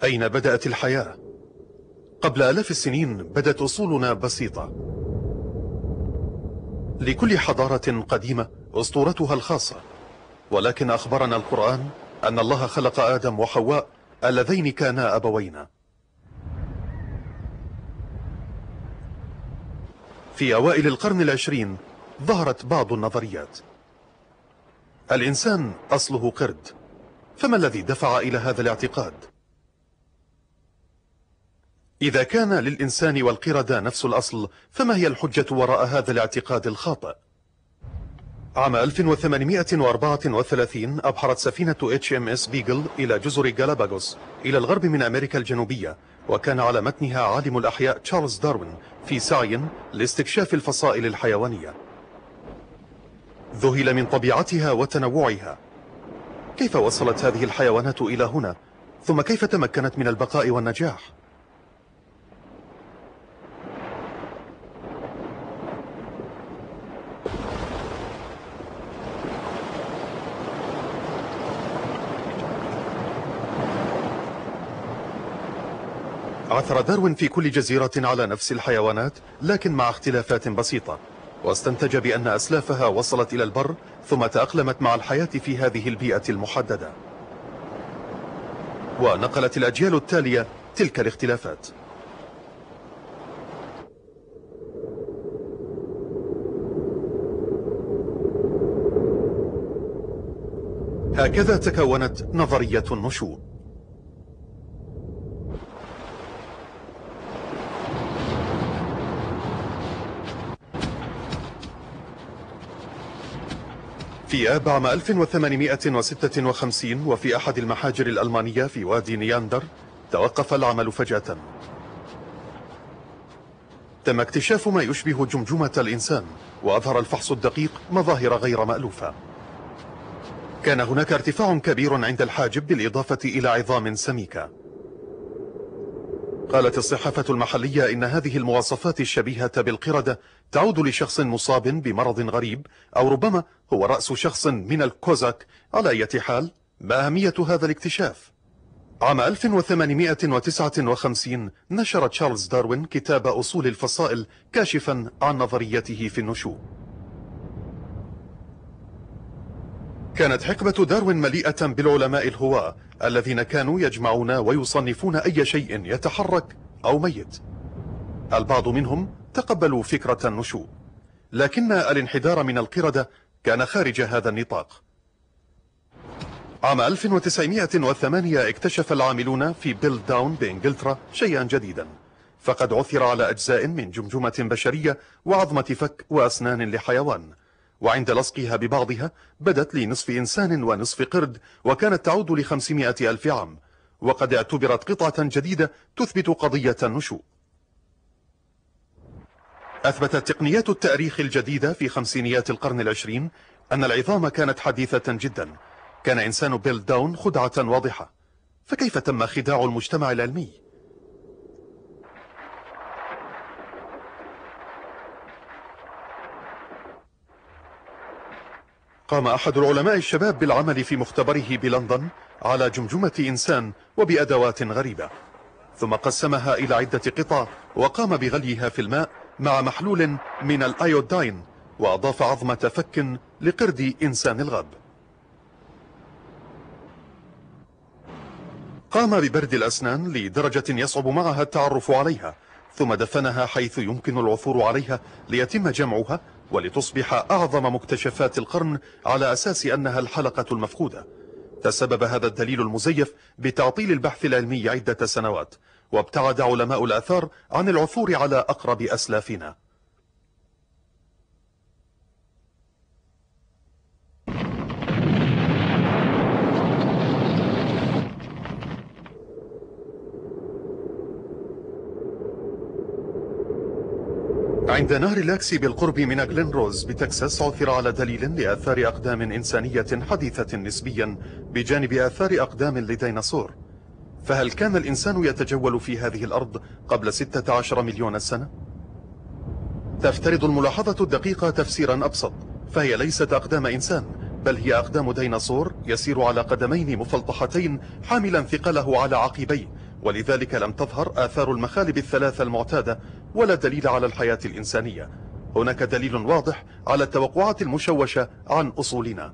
أين بدأت الحياة؟ قبل آلاف السنين بدت أصولنا بسيطة. لكل حضارة قديمة أسطورتها الخاصة، ولكن أخبرنا القرآن أن الله خلق آدم وحواء اللذين كانا أبوينا. في أوائل القرن العشرين ظهرت بعض النظريات. الإنسان أصله قرد، فما الذي دفع إلى هذا الاعتقاد؟ إذا كان للإنسان والقردة نفس الأصل، فما هي الحجة وراء هذا الاعتقاد الخاطئ؟ عام 1834 أبحرت سفينة HMS بيغل إلى جزر غالاباغوس إلى الغرب من أمريكا الجنوبية، وكان على متنها عالم الأحياء تشارلز داروين في سعي لاستكشاف الفصائل الحيوانية. ذهل من طبيعتها وتنوعها. كيف وصلت هذه الحيوانات إلى هنا؟ ثم كيف تمكنت من البقاء والنجاح؟ عثر داروين في كل جزيرة على نفس الحيوانات، لكن مع اختلافات بسيطة، واستنتج بأن أسلافها وصلت إلى البر ثم تأقلمت مع الحياة في هذه البيئة المحددة، ونقلت الأجيال التالية تلك الاختلافات. هكذا تكونت نظرية النشوء. في آب عام 1856 وفي أحد المحاجر الألمانية في وادي نياندر توقف العمل فجأة. تم اكتشاف ما يشبه جمجمة الإنسان، وأظهر الفحص الدقيق مظاهر غير مألوفة. كان هناك ارتفاع كبير عند الحاجب بالإضافة إلى عظام سميكة. قالت الصحافة المحلية إن هذه المواصفات الشبيهة بالقردة تعود لشخص مصاب بمرض غريب، أو ربما هو رأس شخص من الكوزاك. على أي حال، ما أهمية هذا الاكتشاف؟ عام 1859 نشر تشارلز داروين كتاب أصول الفصائل كاشفا عن نظريته في النشوء. كانت حقبة داروين مليئة بالعلماء الهواة الذين كانوا يجمعون ويصنفون أي شيء يتحرك أو ميت. البعض منهم تقبلوا فكرة النشوء، لكن الانحدار من القردة كان خارج هذا النطاق. عام 1908 اكتشف العاملون في بيل داون بإنجلترا شيئا جديدا، فقد عثر على أجزاء من جمجمة بشرية وعظمة فك وأسنان لحيوان، وعند لصقها ببعضها بدت لنصف إنسان ونصف قرد، وكانت تعود ل500 ألف عام، وقد اعتبرت قطعة جديدة تثبت قضية النشوء. أثبتت تقنيات التأريخ الجديدة في خمسينيات القرن العشرين أن العظام كانت حديثة جدا. كان إنسان بيل داون خدعة واضحة، فكيف تم خداع المجتمع العلمي؟ قام أحد العلماء الشباب بالعمل في مختبره بلندن على جمجمة إنسان وبأدوات غريبة، ثم قسمها إلى عدة قطع وقام بغليها في الماء مع محلول من الأيوداين، وأضاف عظمة فك لقرد إنسان الغاب. قام ببرد الأسنان لدرجة يصعب معها التعرف عليها، ثم دفنها حيث يمكن العثور عليها ليتم جمعها ولتصبح أعظم مكتشفات القرن، على أساس أنها الحلقة المفقودة. تسبب هذا الدليل المزيف بتعطيل البحث العلمي عدة سنوات، وابتعد علماء الآثار عن العثور على أقرب أسلافنا. عند نهر لاكسي بالقرب من غلين روز بتكساس عثر على دليل لآثار أقدام إنسانية حديثة نسبيا بجانب آثار أقدام لديناصور. فهل كان الإنسان يتجول في هذه الأرض قبل 16 مليون سنة؟ تفترض الملاحظة الدقيقة تفسيرا أبسط، فهي ليست أقدام إنسان، بل هي أقدام ديناصور يسير على قدمين مفلطحتين حاملا ثقله على عقبيه، ولذلك لم تظهر آثار المخالب الثلاثة المعتادة ولا دليل على الحياة الإنسانية. هناك دليل واضح على التوقعات المشوشة عن أصولنا.